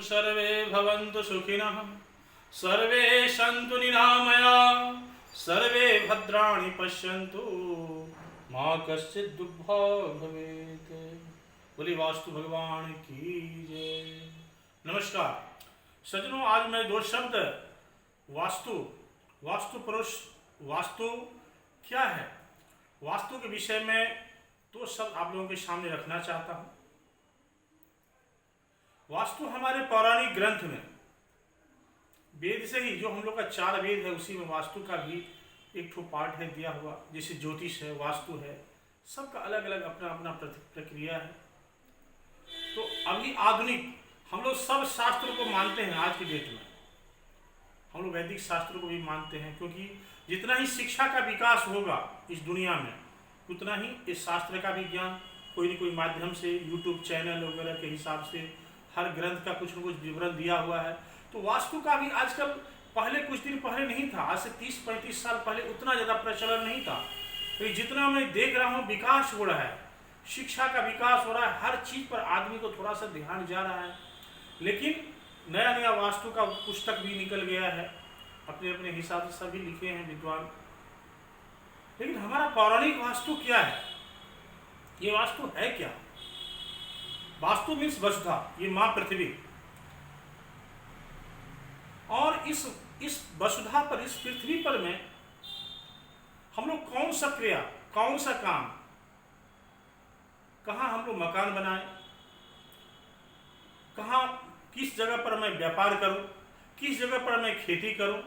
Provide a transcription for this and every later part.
सर्वे भवन्तु सुखिनः सर्वे सन्तु निरामया सर्वे भद्राणि पश्यन्तु माँ कश्चित् दुर्भाग् भवेत्। बोली वास्तु भगवान की जय। नमस्कार सज्जनों, आज मैं दो शब्द वास्तु पुरुष, वास्तु क्या है, वास्तु के विषय में दो शब्द आप लोगों के सामने रखना चाहता हूं। वास्तु हमारे पौराणिक ग्रंथ में वेद से ही, जो हम लोग का 4 वेद है, उसी में वास्तु का भी एक ठो पार्ट है दिया हुआ। जैसे ज्योतिष है, वास्तु है, सबका अलग अलग अपना अपना प्रक्रिया है। तो अभी आधुनिक हम लोग सब शास्त्रों को मानते हैं। आज की डेट में हम लोग वैदिक शास्त्रों को भी मानते हैं, क्योंकि जितना ही शिक्षा का विकास होगा इस दुनिया में, उतना ही इस शास्त्र का भी ज्ञान कोई न कोई माध्यम से, यूट्यूब चैनल वगैरह के हिसाब से हर ग्रंथ का कुछ न कुछ विवरण दिया हुआ है। तो वास्तु का भी आजकल, पहले कुछ दिन पहले नहीं था, आज से 30-35 साल पहले उतना ज़्यादा प्रचलन नहीं था। तो जितना मैं देख रहा हूँ विकास हो रहा है, शिक्षा का विकास हो रहा है, हर चीज़ पर आदमी को थोड़ा सा ध्यान जा रहा है। लेकिन नया नया वास्तु का पुस्तक भी निकल गया है, अपने अपने हिसाब से सभी लिखे हैं विद्वान। लेकिन हमारा पौराणिक वास्तु क्या है, ये वास्तु है क्या? वास्तु मीन्स वसुधा, ये माँ पृथ्वी। और इस वसुधा पर, इस पृथ्वी पर में हम लोग कौन सा क्रिया, कौन सा काम, कहाँ हम लोग मकान बनाएं, कहाँ किस जगह पर मैं व्यापार करूं, किस जगह पर मैं खेती करूं।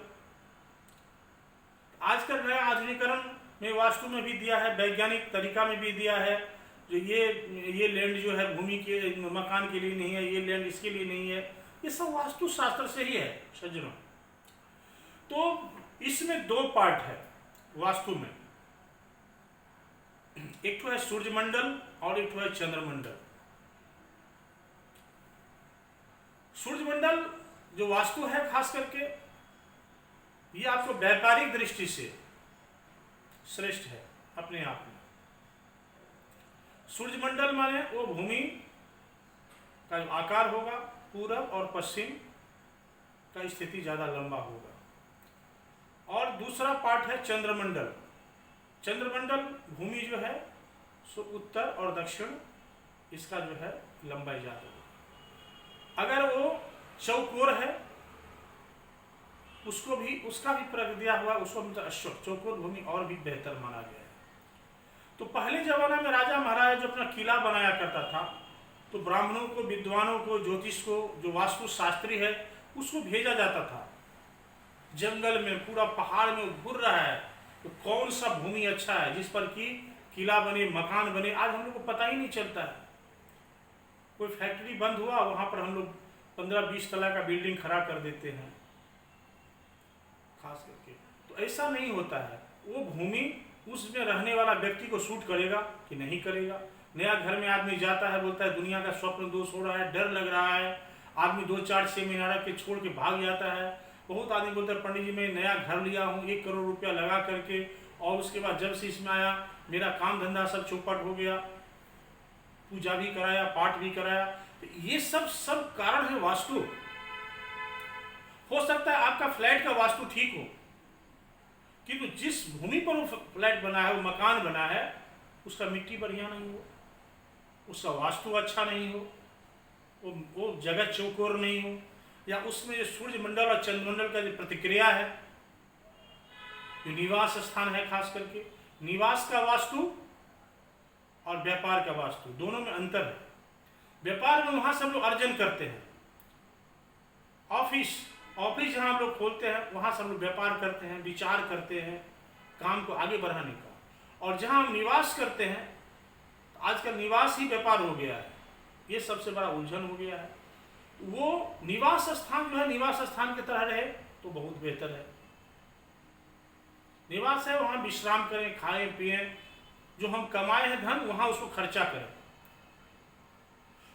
आजकल नया आधुनिकीकरण में वास्तु में भी दिया है, वैज्ञानिक तरीका में भी दिया है। जो ये लैंड जो है भूमि के, मकान के लिए नहीं है, ये लैंड इसके लिए नहीं है, ये सब वास्तु शास्त्र से ही है सज्जनों। तो इसमें 2 पार्ट है वास्तु में, एक तो है सूर्यमंडल और एक तो है चंद्रमंडल। सूर्यमंडल जो वास्तु है खास करके, ये आपको व्यापारिक दृष्टि से श्रेष्ठ है अपने आप में। सूर्यमंडल माने वो भूमि का जो आकार होगा, पूरब और पश्चिम का स्थिति ज्यादा लंबा होगा। और दूसरा पार्ट है चंद्रमंडल। चंद्रमंडल भूमि जो है सो उत्तर और दक्षिण, इसका जो है लंबाई ज्यादा होगा। अगर वो चौकोर है, उसका भी प्रयोग दिया हुआ, उसको मतलब अश्वक, चौकोर भूमि और भी बेहतर माना गया है। तो पहले जमाना में राजा महाराजा जो अपना किला बनाया करता था, तो ब्राह्मणों को, विद्वानों को, ज्योतिष को, जो वास्तु शास्त्री है, उसको भेजा जाता था। जंगल में, पूरा पहाड़ में घूर रहा है, तो कौन सा भूमि अच्छा है जिस पर कि किला बने, मकान बने। आज हम लोग को पता ही नहीं चलता है। कोई फैक्ट्री बंद हुआ, वहां पर हम लोग 15-20 तला का बिल्डिंग खड़ा कर देते हैं खास करके। तो ऐसा नहीं होता है। वो भूमि उसमें रहने वाला व्यक्ति को सूट करेगा कि नहीं करेगा। नया घर में आदमी जाता है, बोलता है दुनिया का स्वप्न दोष हो रहा है, डर लग रहा है, आदमी 2-4-6 महीना के छोड़ के भाग जाता है। बहुत आदमी बोलता है पंडित जी मैं नया घर लिया हूँ 1 करोड़ रुपया लगा करके, और उसके बाद जब से इसमें आया मेरा काम धंधा सब चौपट हो गया, पूजा भी कराया, पाठ भी कराया। तो ये सब कारण है वास्तु। हो सकता है आपका फ्लैट का वास्तु ठीक हो, किंतु जिस भूमि पर वो फ्लैट बना है, वो मकान बना है, उसका मिट्टी बढ़िया नहीं हो, उसका वास्तु अच्छा नहीं हो, वो जगह चौकोर नहीं हो, या उसमें जो सूर्यमंडल और चंद्रमंडल का जो प्रतिक्रिया है, जो निवास स्थान है, खास करके निवास का वास्तु और व्यापार का वास्तु, दोनों में अंतर है। व्यापार में वहां सब लोग अर्जन करते हैं, ऑफिस जहां हम लोग खोलते हैं, वहां सब लोग व्यापार करते हैं, विचार करते हैं काम को आगे बढ़ाने का। और जहां हम निवास करते हैं, आजकल निवास ही व्यापार हो गया है। ये सबसे बड़ा उलझन हो गया है। वो निवास स्थान जो है, निवास स्थान की तरह रहे तो बहुत बेहतर है। निवास है, वहां विश्राम करें, खाएं पिएं, जो हम कमाए हैं धन, वहां उसको खर्चा करें।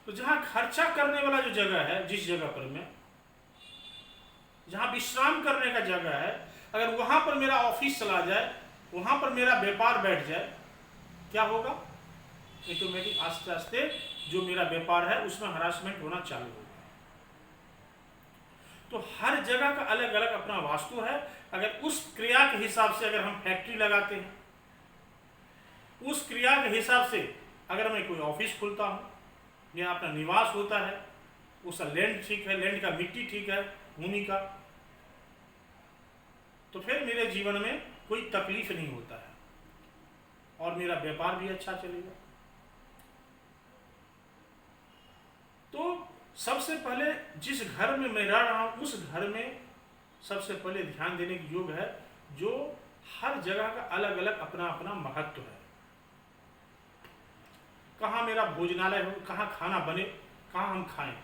तो जहां खर्चा करने वाला जो जगह है, जिस जगह पर मैं, जहां विश्राम करने का जगह है, अगर वहां पर मेरा ऑफिस चला जाए, वहां पर मेरा व्यापार बैठ जाए, क्या होगा? ऑटोमेटिक आस्ते आस्ते जो मेरा व्यापार है उसमें हरासमेंट होना चालू होगा। तो हर जगह का अलग अलग अपना वास्तु है। अगर उस क्रिया के हिसाब से अगर हम फैक्ट्री लगाते हैं, उस क्रिया के हिसाब से अगर मैं कोई ऑफिस खोलता हूँ या अपना निवास होता है, उसका लैंड ठीक है, लैंड का मिट्टी ठीक है, भूमि का, तो फिर मेरे जीवन में कोई तकलीफ नहीं होता है और मेरा व्यापार भी अच्छा चलेगा। तो सबसे पहले जिस घर में मैं रह रहा हूं उस घर में सबसे पहले ध्यान देने की योग है, जो हर जगह का अलग अलग अपना अपना महत्व है। कहाँ मेरा भोजनालय हो, कहाँ खाना बने, कहाँ हम खाएं,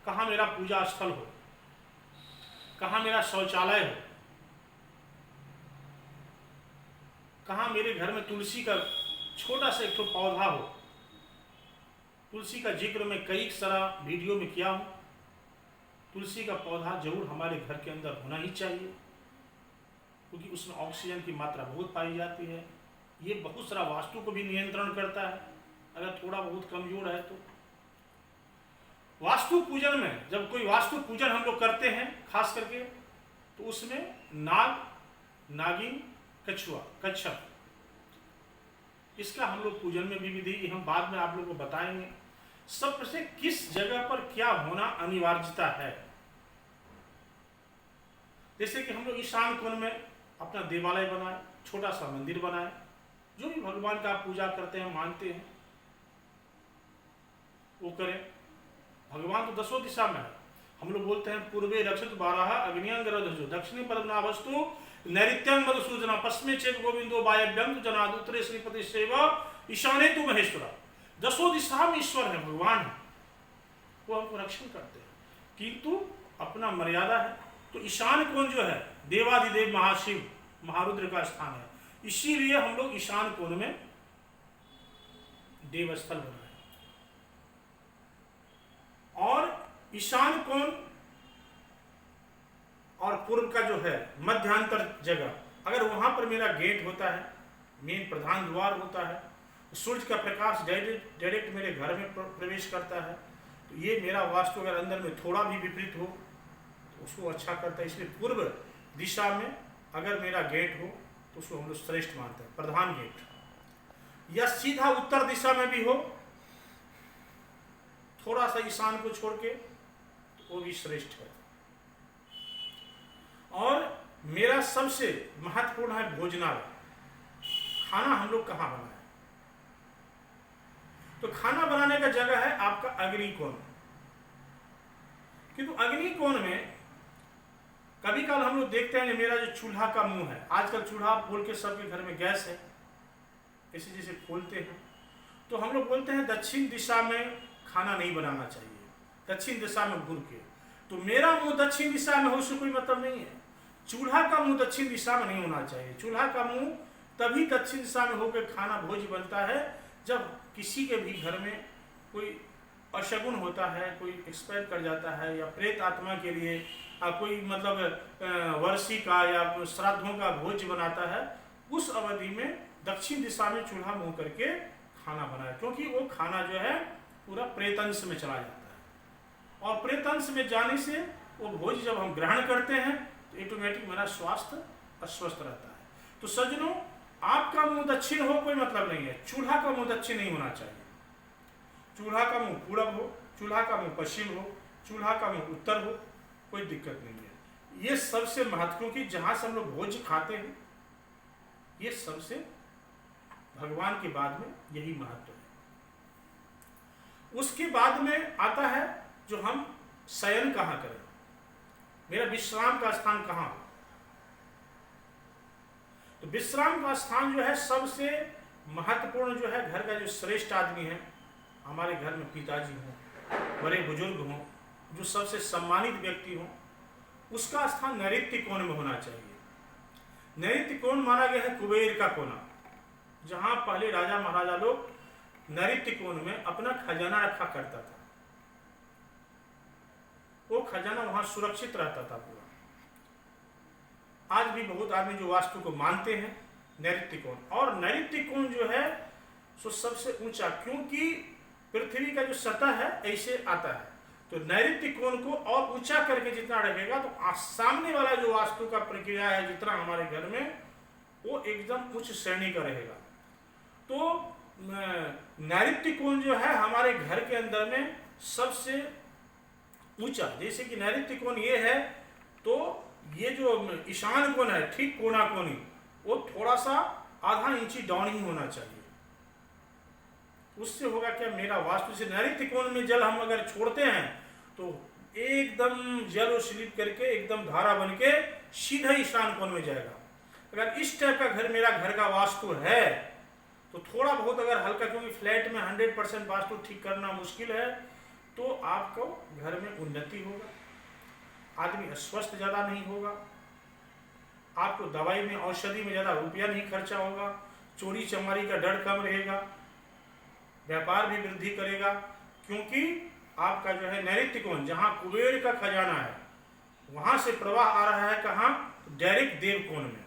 कहाँ मेरा पूजा स्थल हो, कहाँ मेरा शौचालय हो, कहाँ मेरे घर में तुलसी का छोटा सा एक पौधा हो। तुलसी का जिक्र मैं कई सारा वीडियो में किया हूँ। तुलसी का पौधा जरूर हमारे घर के अंदर होना ही चाहिए, क्योंकि उसमें ऑक्सीजन की मात्रा बहुत पाई जाती है। ये बहुत सारा वास्तु को भी नियंत्रण करता है, अगर थोड़ा बहुत कमजोर है तो। वास्तु पूजन में जब कोई वास्तु पूजन हम लोग करते हैं खास करके, तो उसमें नाग, नागिन, कछुआ, कच्छप, इसका हम लोग पूजन में भी विधि हम बाद में आप लोगों को बताएंगे। सबसे किस जगह पर क्या होना अनिवार्यता है। जैसे कि हम लोग ईशान कोण में अपना देवालय बनाए, छोटा सा मंदिर बनाए, जो भी भगवान का पूजा करते हैं मानते हैं वो करें। भगवान तो दसों दिशा में है। हम लोग बोलते हैं पूर्वे रक्षित बारह अग्नियांगरधजो दक्षिणी पद्मनाभस्तु नैऋत्यं मधुसूदना पश्चिमे चेत गोविंदो वायव्यं तु जनाद उत्तरे श्रीपति सेव ईशाने तु महेश्वरा। दसों दिशा में ईश्वर है, भगवान है, वो हमको रक्षण करते हैं, किंतु अपना मर्यादा है। तो ईशान कोण जो है देवाधिदेव महाशिव महारुद्र का स्थान है, इसीलिए हम लोग ईशान कोण में देवस्थल बनाए। और ईशान कोण और पूर्व का जो है मध्यांतर जगह, अगर वहां पर मेरा गेट होता है, मेन प्रधान द्वार होता है, सूर्य का प्रकाश डायरेक्ट मेरे घर में प्रवेश करता है, तो ये मेरा वास्तु अगर अंदर में थोड़ा भी विपरीत हो तो उसको अच्छा करता है। इसलिए पूर्व दिशा में अगर मेरा गेट हो तो उसको हम लोग श्रेष्ठ मानते हैं, प्रधान गेट। या सीधा उत्तर दिशा में भी हो, थोड़ा सा ईशान को छोड़ के, तो वो भी श्रेष्ठ है। और मेरा सबसे महत्वपूर्ण है भोजनालय। खाना हम लोग कहाँ बनाए, तो खाना बनाने का जगह है आपका अग्निकोण। किंतु अग्निकोण में कभी काल हम लोग देखते हैं मेरा जो चूल्हा का मुंह है, आजकल चूल्हा बोल के सबके घर में गैस है, ऐसे जैसे खोलते हैं, तो हम लोग बोलते हैं दक्षिण दिशा में खाना नहीं बनाना चाहिए, दक्षिण दिशा में घूर के। तो मेरा मुंह दक्षिण दिशा में हो उससे कोई मतलब नहीं है। चूल्हा का मुंह दक्षिण दिशा में नहीं होना चाहिए। चूल्हा का मुंह तभी दक्षिण दिशा में होकर खाना भोज बनता है जब किसी के भी घर में कोई अशगुन होता है, कोई एक्सपायर कर जाता है, या प्रेत आत्मा के लिए कोई मतलब वर्षी का या श्राद्धों का भोज बनाता है, उस अवधि में दक्षिण दिशा में चूल्हा मुंह करके खाना बनाए, क्योंकि वो खाना जो है पूरा प्रेतंश में चला जाता है। और प्रेतंश में जाने से वो भोज जब हम ग्रहण करते हैं तो ऑटोमेटिक मेरा स्वास्थ्य अस्वस्थ रहता है। तो सज्जनों, आपका मुंह दक्षिण हो कोई मतलब नहीं है, चूल्हा का मुंह दक्षिण नहीं होना चाहिए। चूल्हा का मुंह पूरब हो, चूल्हा का मुंह पश्चिम हो, चूल्हा का मुंह उत्तर हो, कोई दिक्कत नहीं है। ये सबसे महत्व, क्योंकि जहां से हम लोग भोज खाते हैं ये सबसे भगवान के बाद में यही महत्व है। उसके बाद में आता है जो हम शयन कहाँ करें, मेरा विश्राम का स्थान कहाँ हो। तो विश्राम का स्थान जो है सबसे महत्वपूर्ण जो है, घर का जो श्रेष्ठ आदमी है, हमारे घर में पिताजी हों, बड़े बुजुर्ग हों, जो सबसे सम्मानित व्यक्ति हों, उसका स्थान नैऋत्य कोण में होना चाहिए। नैऋत्य कोण माना गया है कुबेर का कोना, जहां पहले राजा महाराजा लोग नैऋत्य कोण में अपना खजाना रखा करता था। वो खजाना वहां सुरक्षित रहता था पूरा। आज भी बहुत आदमी जो वास्तु को मानते हैं नैऋत्य कोण, और नैऋत्य कोण जो है सो सबसे ऊंचा, क्योंकि पृथ्वी का जो सतह है ऐसे आता है, तो नैऋत्य कोण को और ऊंचा करके जितना रखेगा तो सामने वाला जो वास्तु का प्रक्रिया है जितना हमारे घर में वो एकदम उच्च श्रेणी का रहेगा। तो नैऋत्य कोण जो है हमारे घर के अंदर में सबसे ऊंचा, जैसे कि नैऋत्य कोण ये है तो ये जो ईशान कोण है ठीक कोना कोणी वो थोड़ा सा आधा इंची डाउन ही होना चाहिए। उससे होगा क्या, मेरा वास्तु से नैऋत्य कोण में जल हम अगर छोड़ते हैं तो एकदम जल स्लिप करके एकदम धारा बन के सीधा ईशान कोण में जाएगा। अगर इस टाइप का घर मेरा घर का वास्तु है तो थोड़ा बहुत अगर हल्का, क्योंकि फ्लैट में 100% वास्तु ठीक करना मुश्किल है, तो आपको घर में उन्नति होगा, आदमी अस्वस्थ ज़्यादा नहीं होगा, आपको दवाई में औषधि में ज़्यादा रुपया नहीं खर्चा होगा, चोरी चमारी का डर कम रहेगा, व्यापार भी वृद्धि करेगा, क्योंकि आपका जो है नैऋत्य कोण जहाँ कुबेर का खजाना है वहाँ से प्रवाह आ रहा है कहाँ, डायरेक्ट देव कोण में।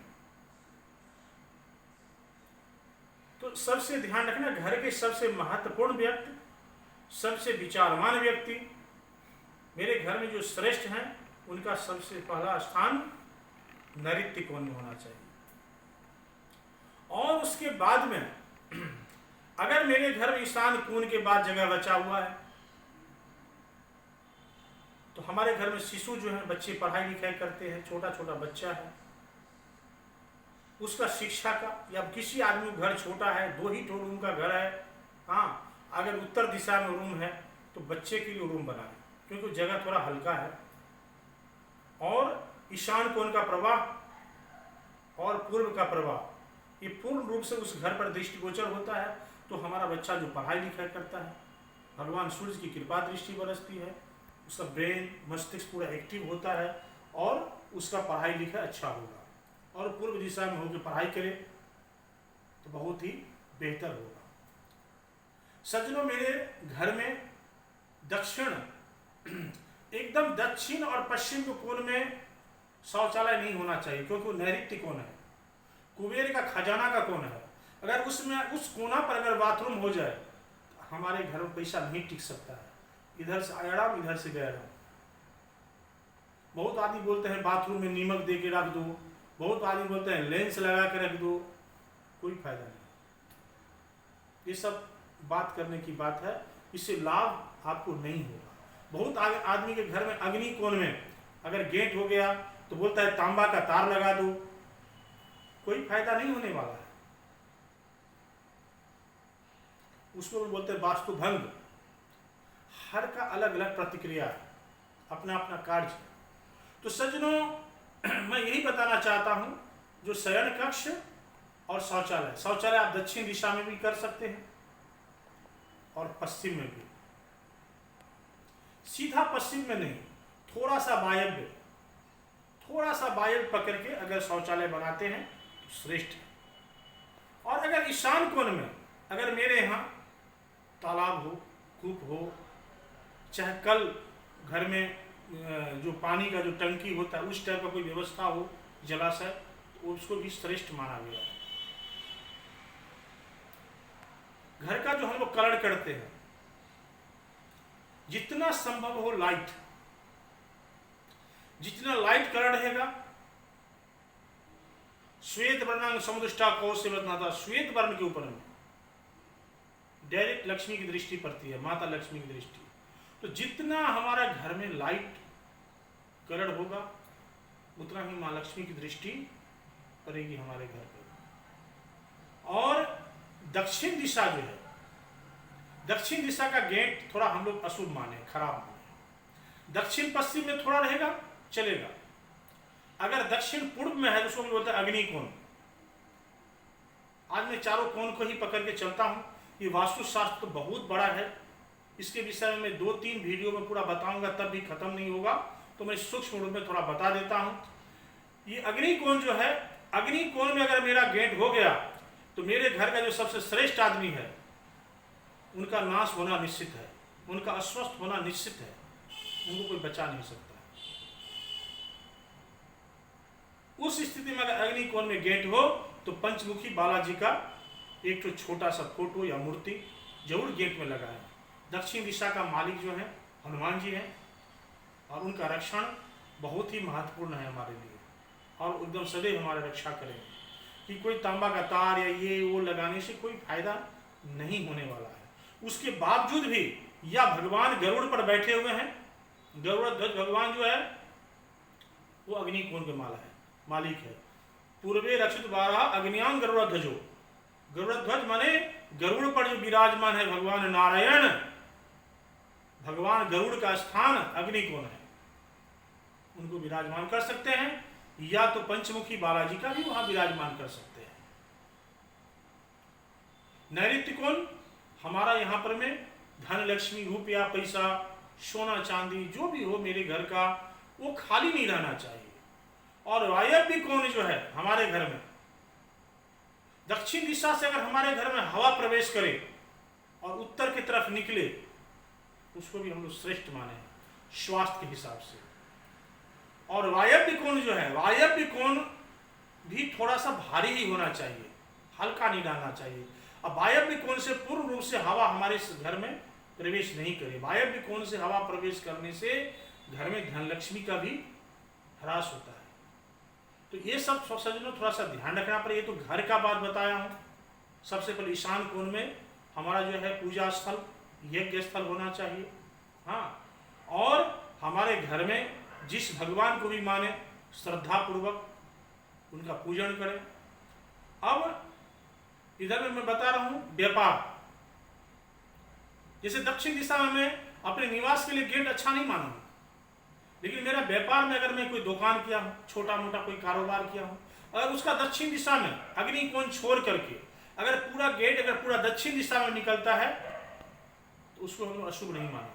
तो सबसे ध्यान रखना, घर के सबसे महत्वपूर्ण व्यक्ति, सबसे विचारवान व्यक्ति, मेरे घर में जो श्रेष्ठ हैं उनका सबसे पहला स्थान नैऋत्य कोण में होना चाहिए। और उसके बाद में अगर मेरे घर में ईशान कोण के बाद जगह बचा हुआ है तो हमारे घर में शिशु जो है, बच्चे पढ़ाई लिखाई करते हैं, छोटा छोटा बच्चा है, उसका शिक्षा का, या किसी आदमी का घर छोटा है, 2 ही रूम का घर है, हाँ, अगर उत्तर दिशा में रूम है तो बच्चे के लिए रूम बनाए, क्योंकि जगह थोड़ा हल्का है। और ईशान कोण का प्रवाह और पूर्व का प्रवाह, ये पूर्ण रूप से उस घर पर दृष्टिगोचर होता है, तो हमारा बच्चा जो पढ़ाई लिखाई करता है, भगवान सूर्य की कृपा दृष्टि बरसती है, उसका ब्रेन मस्तिष्क पूरा एक्टिव होता है और उसका पढ़ाई लिखाई अच्छा होगा। और पूर्व दिशा में होकर पढ़ाई करे तो बहुत ही बेहतर होगा। सज्जनों, मेरे घर में दक्षिण, एकदम दक्षिण और पश्चिम के कोण में शौचालय नहीं होना चाहिए, क्योंकि वो नैऋत्य कोण है, कुबेर का खजाना का कोण है। अगर उसमें उस कोना पर अगर बाथरूम हो जाए तो हमारे घर में पैसा नहीं टिक सकता है, इधर से आया राम इधर से गया राम। बहुत आदमी बोलते हैं बाथरूम में नीमक दे के रख दो, बहुत आदमी बोलते हैं लेंस लगा के रख दो, कोई फायदा नहीं। ये सब बात करने की बात है, इससे लाभ आपको नहीं होगा। बहुत आदमी के घर में अग्नि कोण में अगर गेट हो गया तो बोलता है तांबा का तार लगा दो, कोई फायदा नहीं होने वाला है, उसको भी बोलते हैं वास्तु भंग। हर का अलग अलग प्रतिक्रिया है, अपना अपना कार्य। तो सज्जनों, मैं यही बताना चाहता हूं, जो शयन कक्ष और शौचालय, शौचालय आप दक्षिण दिशा में भी कर सकते हैं और पश्चिम में भी, सीधा पश्चिम में नहीं, थोड़ा सा वायव्य, थोड़ा सा वायव्य पकड़ के अगर शौचालय बनाते हैं तो श्रेष्ठ है। और अगर ईशान कोण में अगर मेरे यहाँ तालाब हो, कूप हो, चाहे कल घर में जो पानी का जो टंकी होता है उस टाइप का कोई व्यवस्था हो, जलाशय, तो उसको भी श्रेष्ठ माना गया है। घर का जो हम लोग कलर करते हैं, जितना संभव हो लाइट, जितना लाइट कलर रहेगा, श्वेत वर्णांग समुद्रष्टा कौशल रत्नाता, श्वेत वर्ण के ऊपर में डायरेक्ट लक्ष्मी की दृष्टि पड़ती है, माता लक्ष्मी की दृष्टि। तो जितना हमारा घर में लाइट कलर होगा उतना ही माँ लक्ष्मी की दृष्टि पड़ेगी हमारे घर पर। और दक्षिण दिशा जो है, दक्षिण दिशा का गेट थोड़ा हम लोग अशुभ माने, खराब माने। दक्षिण पश्चिम में थोड़ा रहेगा चलेगा, अगर दक्षिण पूर्व में है तो उसको बोलते हैं अग्नि कोण। आज मैं चारों कोण को ही पकड़ के चलता हूँ। ये वास्तुशास्त्र तो बहुत बड़ा है, इसके विषय में मैं 2-3 वीडियो में पूरा बताऊंगा, तब भी खत्म नहीं होगा, तो मैं सूक्ष्म रूप में थोड़ा बता देता हूँ। ये अग्नि कोण जो है, अग्नि कोण में अगर मेरा गेट हो गया तो मेरे घर का जो सबसे श्रेष्ठ आदमी है उनका नाश होना निश्चित है, उनका अस्वस्थ होना निश्चित है, उनको कोई बचा नहीं सकता। उस स्थिति में अगर अग्नि कोण में गेट हो तो पंचमुखी बालाजी का एक तो छोटा सा फोटो या मूर्ति जरूर गेट में लगाएं। दक्षिण दिशा का मालिक जो है हनुमान जी हैं और उनका रक्षण बहुत ही महत्वपूर्ण है हमारे लिए, और एकदम सदैव हमारी रक्षा करें कि कोई तांबा का तार या ये वो लगाने से कोई फायदा नहीं होने वाला है। उसके बावजूद भी या भगवान गरुड़ पर बैठे हुए हैं, गरुड़ ध्वज भगवान जो है वो अग्निकोण के मालिक है। पूर्वे रक्षित बारह अग्नियां गरुड़ ध्वजो, गरुड़ ध्वज माने गरुड़ पर जो विराजमान है भगवान नारायण, भगवान गरुड़ का स्थान अग्निकोण है, उनको विराजमान कर सकते हैं, या तो पंचमुखी बालाजी का भी वहां विराजमान कर सकते हैं। नैऋत्य कोण हमारा यहाँ पर में धन लक्ष्मी रुपया पैसा सोना चांदी जो भी हो मेरे घर का वो खाली नहीं रहना चाहिए। और वायव्य कोण जो है हमारे घर में, दक्षिण दिशा से अगर हमारे घर में हवा प्रवेश करे और उत्तर की तरफ निकले, उसको भी हम लोग श्रेष्ठ माने हैं स्वास्थ्य के हिसाब से। और वायव्य कोण जो है, वायव्य कोण भी थोड़ा सा भारी ही होना चाहिए, हल्का नहीं रहना चाहिए। अब वायव्य कोण से पूर्ण रूप से हवा हमारे घर में प्रवेश नहीं करे। वायव्य कोण से हवा प्रवेश करने से घर में धन लक्ष्मी का भी ह्रास होता है। तो ये सब सज्जनों थोड़ा सा ध्यान रखना पड़ेगा। ये तो घर का बात बताया हूँ। सबसे पहले ईशान कोण में हमारा जो है पूजा स्थल यज्ञ स्थल होना चाहिए। हाँ, और हमारे घर में जिस भगवान को भी माने श्रद्धा पूर्वक उनका पूजन करें। अब इधर में मैं बता रहा हूं व्यापार, जैसे दक्षिण दिशा में मैं अपने निवास के लिए गेट अच्छा नहीं मानूंगा, लेकिन मेरा व्यापार में अगर मैं कोई दुकान किया हूं, छोटा मोटा कोई कारोबार किया हूं, अगर उसका दक्षिण दिशा में अग्नि कोण छोड़ करके अगर पूरा गेट अगर पूरा दक्षिण दिशा में निकलता है तो उसको हम अशुभ नहीं माना,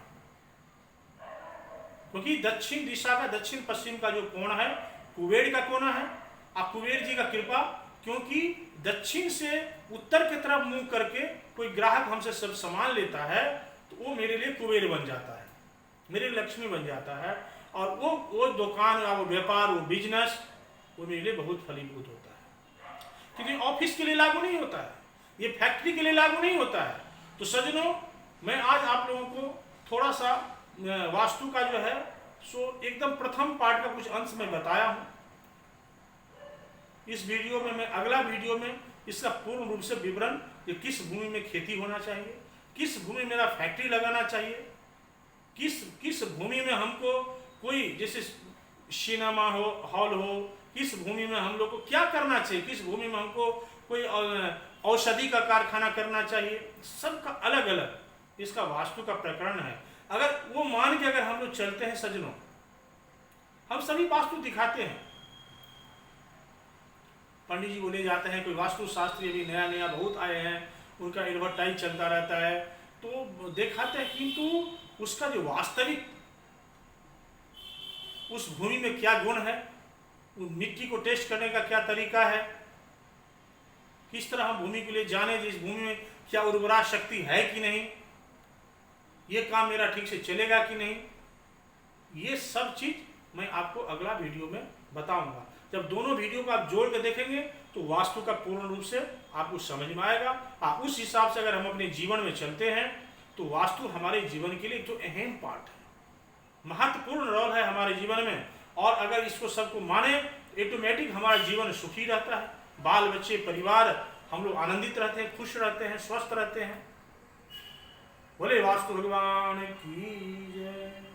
क्योंकि दक्षिण दिशा का दक्षिण पश्चिम का जो कोण है कुबेर का कोण है। आप कुबेर जी का कृपा, क्योंकि दक्षिण से उत्तर की तरफ मुंह करके कोई ग्राहक हमसे सब सामान लेता है तो वो मेरे लिए कुबेर बन जाता है, मेरे लक्ष्मी बन जाता है, और वो दुकान या वो व्यापार वो बिजनेस वो मेरे लिए बहुत फलीभूत होता है। क्योंकि ऑफिस के लिए लागू नहीं होता है, ये फैक्ट्री के लिए लागू नहीं होता है। तो सज्जनों, मैं आज आप लोगों को थोड़ा सा वास्तु का जो है सो एकदम प्रथम पार्ट का कुछ अंश में बताया हूं। इस वीडियो में मैं अगला वीडियो में इसका पूर्ण रूप से विवरण कि किस भूमि में खेती होना चाहिए, किस भूमि में मेरा फैक्ट्री लगाना चाहिए, किस भूमि में हमको कोई जैसे सिनेमा हॉल हो, किस भूमि में हम लोग को क्या करना चाहिए, किस भूमि में हमको कोई औषधि का कारखाना करना चाहिए, सबका अलग अलग इसका वास्तु का प्रकरण है। अगर वो मान के अगर हम लोग चलते हैं सज्जनों, हम सभी वास्तु दिखाते हैं, पंडित जी बोले जाते हैं, कोई वास्तु शास्त्री अभी नया नया बहुत आए हैं, उनका एडवर्टाइज चलता रहता है तो दिखाते हैं, किंतु उसका जो वास्तविक उस भूमि में क्या गुण है, उस मिट्टी को टेस्ट करने का क्या तरीका है, किस तरह हम भूमि के लिए जाने जिस भूमि में क्या उर्वरा शक्ति है कि नहीं, ये काम मेरा ठीक से चलेगा कि नहीं, ये सब चीज मैं आपको अगला वीडियो में बताऊंगा। जब दोनों वीडियो को आप जोड़ के देखेंगे तो वास्तु का पूर्ण रूप से आपको समझ में आएगा। आप उस हिसाब से अगर हम अपने जीवन में चलते हैं तो वास्तु हमारे जीवन के लिए जो अहम पार्ट है, महत्वपूर्ण रोल है हमारे जीवन में, और अगर इसको सबको माने ऑटोमेटिक हमारा जीवन सुखी रहता है, बाल बच्चे परिवार हम लोग आनंदित रहते हैं, खुश रहते हैं, स्वस्थ रहते हैं। बोले वास्तु भगवान की जय।